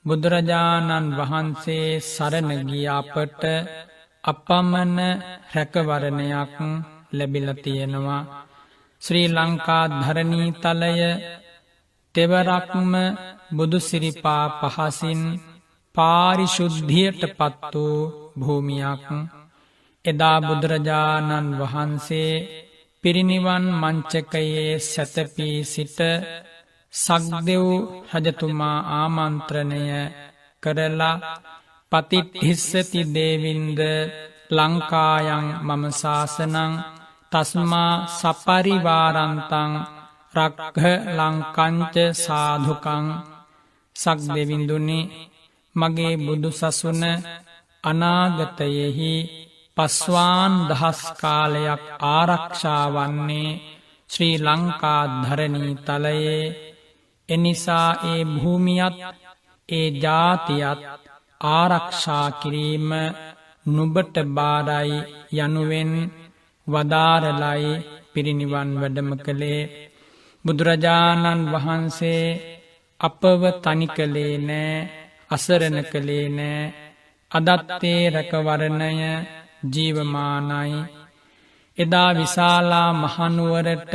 බුදුරජාණන් වහන්සේ සරණ ගිය අපට අපමණ රැකවරණයක් ලැබිලා තියෙනවා. ශ්‍රී ලංකා ධරණී තලය තෙවරක්ම බුදුසිරිපා පහසින් පාරිශුද්ධියට පත් වූ භූමියක්. එදා බුදුරජාණන් වහන්සේ පිරිනිවන් මංචකයේ සැතපී සිට සක්දෙව් රජතුමා ආමන්ත්‍රණය කරලා පතිට්ඨිස්සති දේවින්ද ලංකායන් මම ශාසනං තස්මා සපරිවාරන්තං රක්ඛ ලංකංච සාධුකං. සක්දෙවිඳුනි, මගේ බුදු සසුන අනාගතයෙහි පස්වාන් දහස් කාලයක් ආරක්ෂා වන්නේ ශ්‍රී ලංකා ධරණී තලයේ. එනිසා ඒ භූමියත් ඒ ජාතියත් ආරක්ෂා කිරීම නුඹට බාරයි යනුවෙන් වදාරලයි පිරිනිවන් වැඩම කළේ. බුදුරජාණන් වහන්සේ අපව තනි කළේ නෑ, අසරණ කළේ නෑ. අදත්තේ රැකවරණය ජීවමානයි. එදා විශාලා මහනුවරට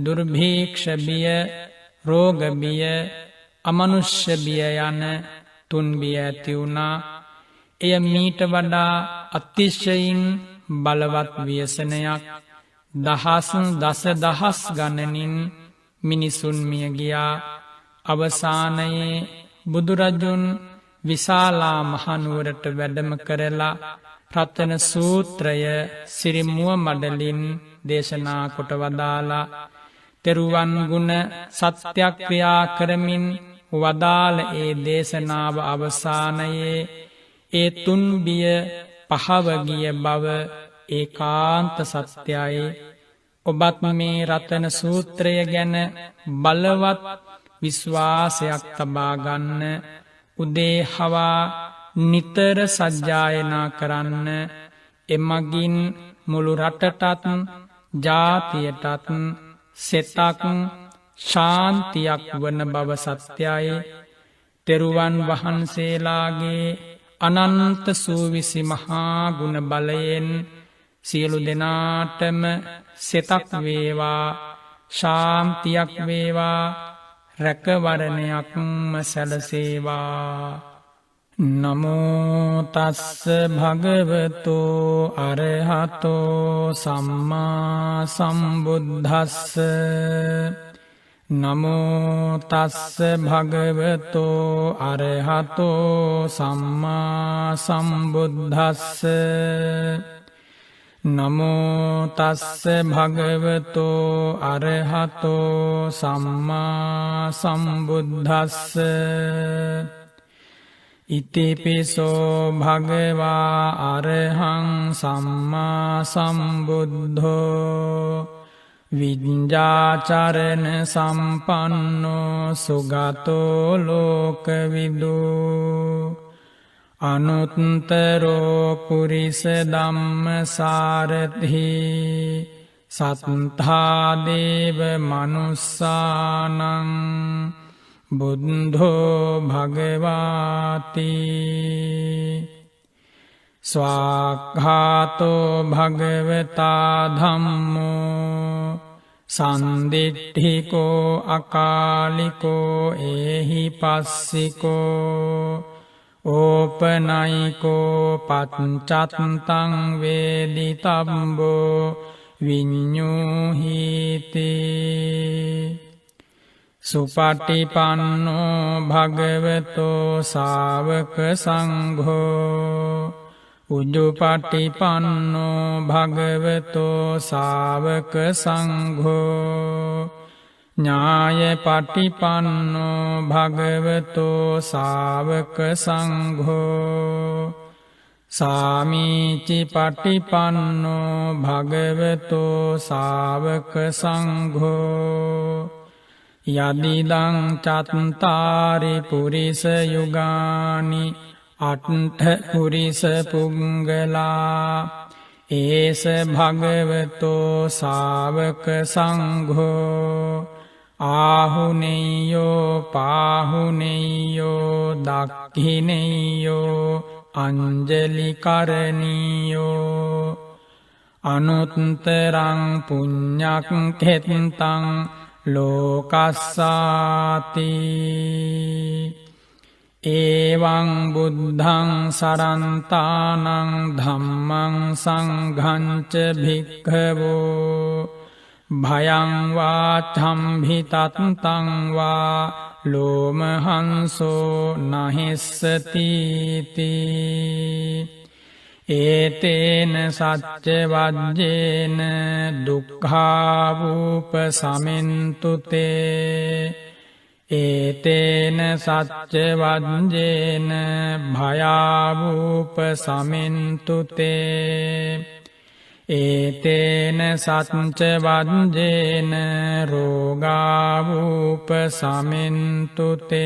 දුර්භීක්ෂබිය, රෝගබිය, අමනුෂ්‍යබිය යන තුන්බිය ඇති වුණා. එය මීට වඩා අතිශයින් බලවත් ව්‍යසනයක්. දසදහස් ගණනින් මිනිසුන් මිය ගියා. අවසානයේ බුදුරජුන් විශාලා මහනුවරට වැඩම කරලා රතන සූත්‍රය සිරිමුව මඩලින් දේශනා කොට වදාලා තෙරුවන් ගුණ සත්‍යක්‍රියා කරමින් වදාළ ඒ දේශනාව අවසානයේ ඒ තුන්බිය පහවගිය බව ඒකාන්ත සත්‍යයි. ඔබත් මේ රතන සූත්‍රය ගැන බලවත් විශ්වාසයක් තබා ගන්න. උදේ හවා නිතර සජ්ජායනා කරන්න. එමගින් මුළු රටටත් ජාතියටත් සෙතක් ශාන්තියක් වන බව සත්‍යයි. තෙරුවන් වහන්සේලාගේ අනන්ත සූවිසි මහා ගුණ බලයෙන් සියලු දෙනාටම සෙතක් වේවා, ශාන්තියක් වේවා, රැකවරණයක්ම සැලසේවා. නමෝ තස්ස භගවතෝ අරහතෝ සම්මා සම්බුද්දස්ස. නමෝ තස්ස භගවතෝ අරහතෝ සම්මා සම්බුද්දස්ස. නමෝ තස්ස භගවතෝ අරහතෝ සම්මා සම්බුද්දස්ස. ඉතිපිසෝ භගවා අරහං සම්මා සම්බුද්ධෝ විඤ්ඤාචරණ සම්පන්නෝ සුගතෝ ලෝකවිදු. අනුත්තරෝ පුරිස ධම්මසාරථි සත්තා දේව මනුස්සානං බුද්ධෝ භගවාති. ස්වාක්ඛාතෝ භගවතා ධම්මෝ සන්දිට්ඨිකෝ අකාලිකෝ ඒහි පස්සිකෝ ඕපනයිකෝ පච්චත්තං වේදිතබ්බෝ විඤ්ඤූහිති. සුපටිපන්නෝ භගවතෝ ශාවක සංඝෝ උජුපටිපන්නෝ භගවතෝ ශාවක සංඝෝ ඥායපටිපන්නෝ භගවතෝ ශාවක සංඝෝ සාමීචි පටිපන්නෝ භගවතෝ ශාවක සංඝෝ යදිදං චත්තාරි පුරිස යුගානි අට්ඨ පුරිස පුංගලා ඒස භගවතෝ ශාවක සංඝෝ ආහුනේයෝ පාහුනේයෝ දක්ඛිනෙය්‍යෝ අංජලි කරණීයෝ අනුත්තරං පුඤ්ඤක් ඛෙත්තං ලෝකස්සාති එවං බුද්ධං සරන්තානං ධම්මං සංඝං ච භික්ඛවෝ භයං වා චම්භිතත්තං වා ලෝමහංසෝ නහිස්සති ඒතේන සච්ච වජ්ජේන දුක්ඛාවූප සමින්තුතේ ඒතේන සච්ච වජ්ජේන භයාවූප සමින්තුතේ ඒතේන සච්ච වජ්ජේන රෝගාවූප සමින්තුතේ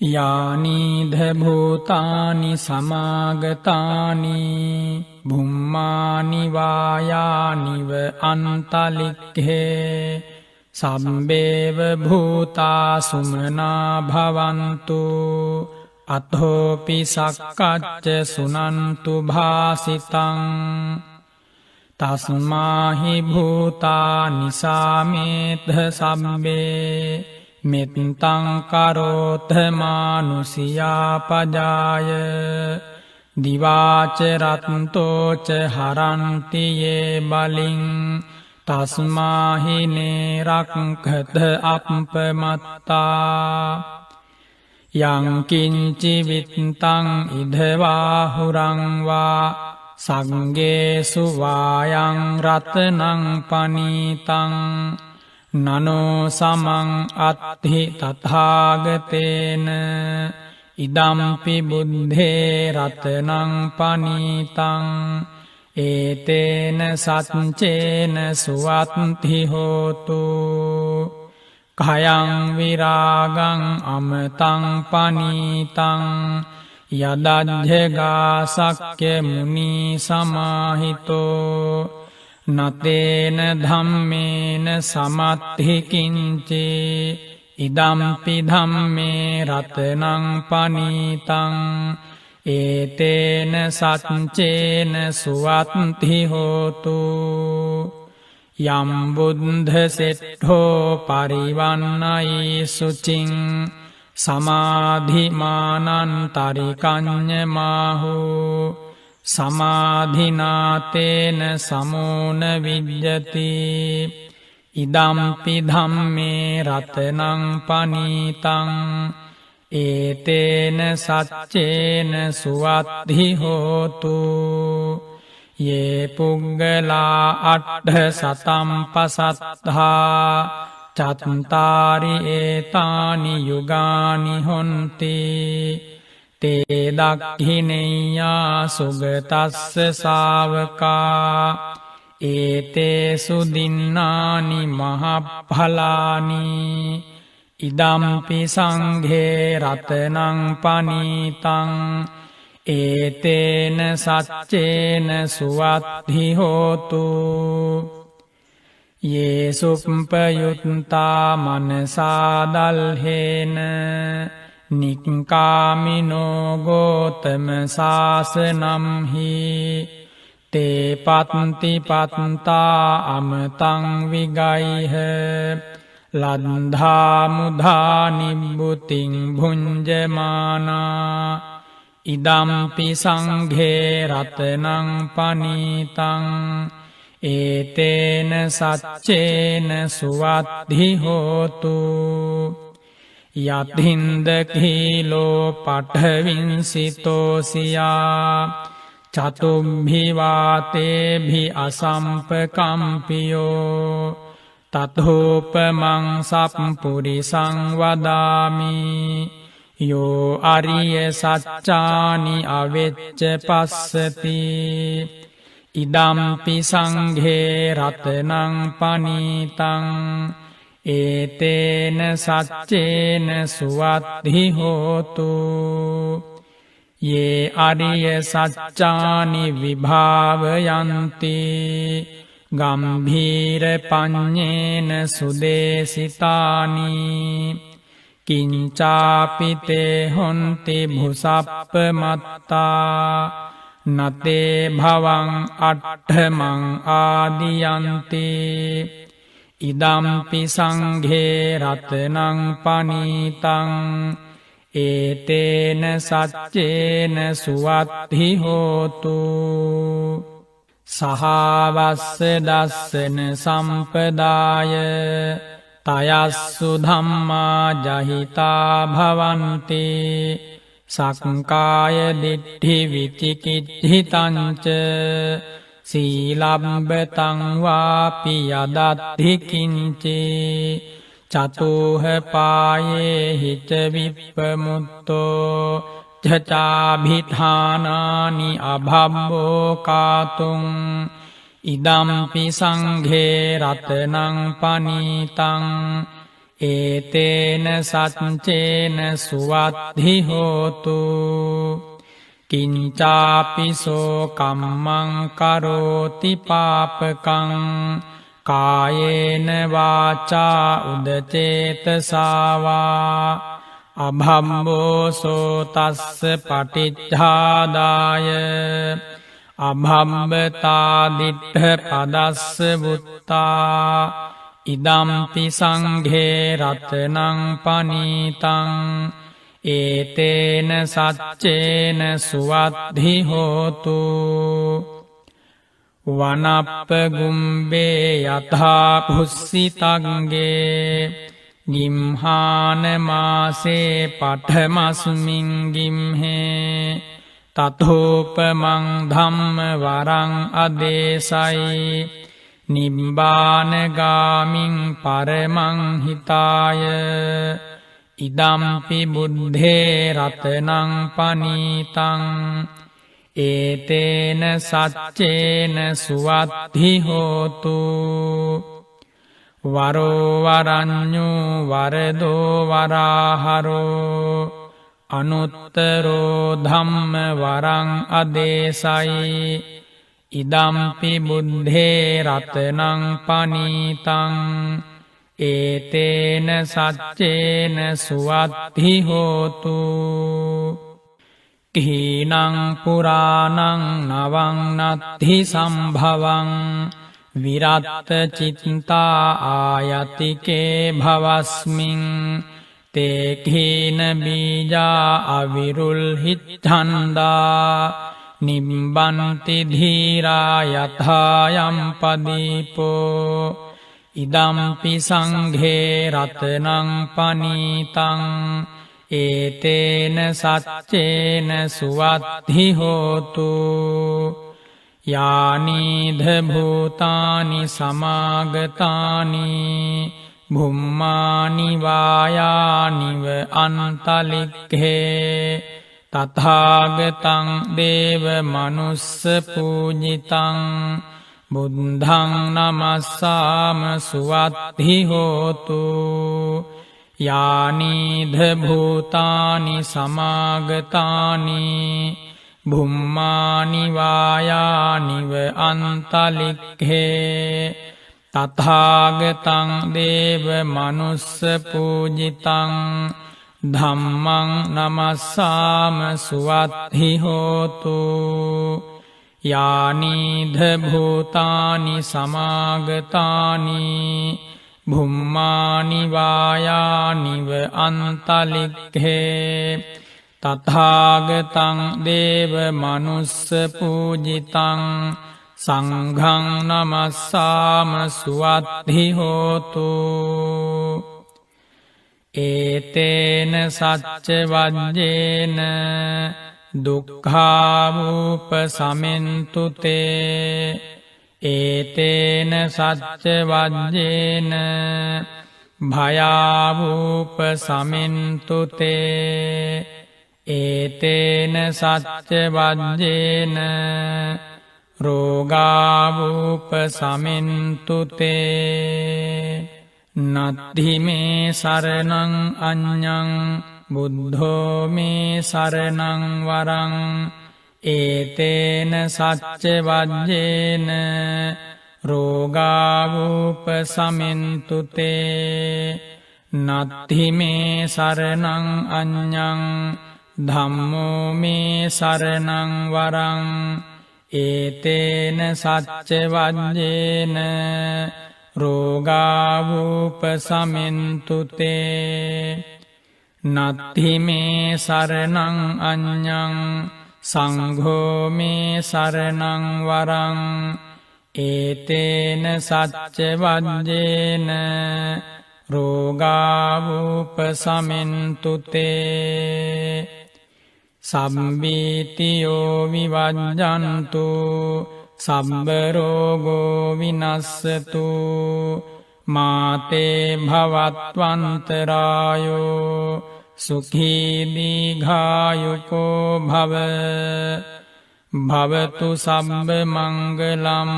යානිධ භූතානි සමාගතානි භුම්මානි වායානිව අන්තලික්ඛේ සම්බේව භූතා සුමනා භවන්තු අතෝපි සක්කච්ච සුනන්තු භාසිතං තස්මාහි භූතා නිසාමේධ සම්බේ මෙත්තං කරෝත මානුසියා පජාය දිවාච රත්තෝච හරන්ති යේ බලින් තස්මාහි නේරක්ඛත අප්පමත්තා යං කිංචි විත්තං ඉදවාහුරං වා සංගේසු වායං රතනං පනීතං නනෝ සමං අත්ථි තථාගතේන ඉදම්පි බුද්ධේ රතනං පනීතං ඒතේන සච්චේන සුවත්ති හෝතු කයං විරාගං අමතං පනීතං යදජ්ජගා සක්්‍ය මුනි සමාහිතෝ නතේන ධම්මේන සමත්ථි කිංචි ඉදම්පි ධම්මේ රතනං පනීතං ඒතේන සච්චේන සුවත්ති හෝතු යම් බුද්ධ සෙට්ඨෝ පරිවන්නයි සුචින් සමාධිමානන්තරිකඤ්ඤමාහු සමාධිනාතේන සමෝන විජ්ජති ඉදම්පි ධම්මේ රතනං පනීතං ඒතේන සච්චේන සුවත්ති හෝතු යේ පුග්ගලා අට්ඨ සතම් පසත්තා චත්තාරි ඒතානි යුගානි හොන්ති තේ දක්ඛිනෙය්‍යා සුගතස්ස ශාවකා ඒතේසු දින්නානි මහඵලානි ඉදම්පි සංඝේ රතනං පනීතං ඒතේන සච්චේන සුවත්ති හෝතු යේසුප්පයුත්තා මනසාදල්හේන නික්කාමිනෝ ගෝතම සාසනම්හි තේ පත්ති පත්තා අමතං විගයිහ ලද්ධා මුධා නිබ්බුතින් භුඤ්ජමානා ඉදම්පි සංඝේ රතනං පනීතං ඒතේන සච්චේන සුවත්ති හෝතු යත්හින්ද කීලෝ පඨවින්සිතෝසියා චතුම්භි වාතේභි අසම්පකම්පියෝ තතෝපමං සප්පුරිසං වදාමි යෝ අරිය සච්චානි අවෙච්ච පස්සති ඉදම්පි සංඝේ රතනං පනීතං ඒතේන සච්චේන සුවත්ති හෝතු යේ අරිය සච්චානි විභාවයන්ති ගම්භීර පඤ්ඤේන සුදේසිතානි කිංචාපිතේ හොන්ති භුසප්පමත්තා නතේ භවං අට්ඨමං ආදියන්ති ඉදම්පි සංඝේ රතනං පනීතං ඒතේන සච්චේන සුවත්හි හෝතු සහවස්ස දස්සන සම්පදාය තයස්සු ධම්මා ජහිතා භවන්ති සක්කාය දිට්ඨි විචිකිච්ඡිතංච සීලබ්බතං වාපි යදත්ථි කිංචි චතුහ පායේ හිත විප්පමුත්තෝ චචාභිධානානි අභබ්බෝ කාතුං ඉදම්පි සංඝේ රතනං පනීතං ඒතේන සච්චේන සුවත්හි හෝතු කිංචාපිසෝ කම්මං කරෝති පාපකං කායේන වාචා උදචේතසාවා අභම්බෝසෝ තස්ස පටිච්ඡාදාය අභම්බතා දිට්ඨ පදස්ස බුත්තා ඉදම්පි සංඝේ රතනං පනීතං ඒතේන සච්චේන සුවත්හි හෝතු වනප්පගුම්බේ යථා පුස්සිතංගේ ගිම්හාන මාසේ පඨමස්මින් ගිම්හේ තතෝපමං ධම්ම වරං අදේසයි නිබ්බානගාමින් පරමං හිතාය ඉදම්පි බුද්ධේ රතනං පනීතං ඒතේන සච්චේන සුවත්හි හෝතු වරෝ වරඤ්ඤෝ වරදෝ වරාහරෝ අනුත්තරෝ ධම්ම වරං අදේසයි ඉදම්පි බුද්ධේ රතනං පනීතං ඒතේන සච්චේන සුවත්හි හෝතු කිහිනං පුරාණං නවං නත්ථි සම්භවං විරත්ත චිත්තා ආයතිකේ භවස්මින් තේ කීන බීජා අවිරුල්හිච්ඡන්දා නිම්බන්ති ධීරා යථායම් පදීපෝ ඉදම්පි සංඝේ රතනං පනීතං ඒතේන සච්චේන සුවත්හි හෝතු යානීධ භූතානි සමාගතානි භුම්මානි වායානිව අන්තලික්ඛේ තථාගතං දේව මනුස්ස පූජිතං බුද්ධං නමස්සාම සුවත්හි හෝතු යානීධ භූතානි සමාගතානි භුම්මානි වායානිව අන්තලික්ඛේ තථාගතං දේව මනුස්ස පූජිතං ධම්මං නමස්සාම සුවත්හි හෝතු යානීධ භූතානි සමාගතානි භුම්මානි වායානිව අන්තලික්ඛේ තථාගතං දේව මනුස්ස පූජිතං සංඝං නමස්සාම සුවත්හි හෝතු ඒතේන සච්ච වජ්ජේන දුක්ඛාවූප සමෙන්තු තේ ඒතේන සච්ච වජ්ජේන භයාවූප සමෙන්තු තේ ඒතේන සච්ච වජ්ජේන රෝගාවූප සමෙන්තු තේ නත්ථි මේ සරණං අඤ්ඤං බුද්ධෝ මේ සරණං වරං ඒතේන සච්ච වජ්ජේන රෝගාවූප සමෙන්තු තේ නත්ථි මේ සරණං අඤ්ඤං ධම්මෝ මේ සරණං වරං ඒතේන සච්ච වජ්ජේන රෝගාවූපසමින්තු තේ නත්ථි මේ සරණං අඤ්ඤං සංඝෝ මේ සරණං වරං ඒතේන සච්ච වජ්ජේන රෝගාවූපසමින්තු තේ සම්බීතියෝ විවජ්ජන්තු සම්බ රෝගෝ විනස්සතු මාතේ භවත්වන්තරායෝ සුඛී දීඝායුකෝ භව භවතු සම්බ මංගලම්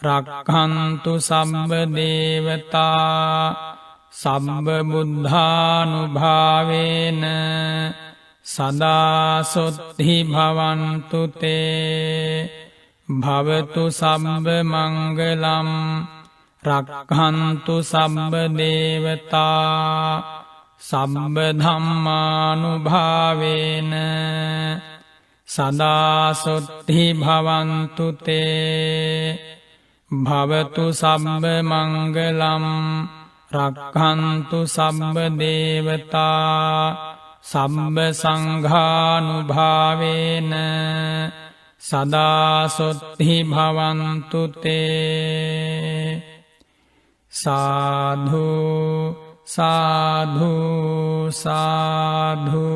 රක්ඛන්තු සම්බ දේවතා සම්බ බුද්ධානුභාවේන සදා සොත්ථි භවන්තු තේ භවතු සම්බ මංගලම් රක්ඛන්තු සම්බ දේවතා සම්බ ධම්මානුභාවේන සදා සොත්ථි භවන්තු තේ භවතු සම්බ මංගලම් රක්ඛන්තු සම්බ දේවතා සම්බ සංඝානුභාවේන සදා සොත්ථි භවන්තු තේ සාධු සාධු සාධු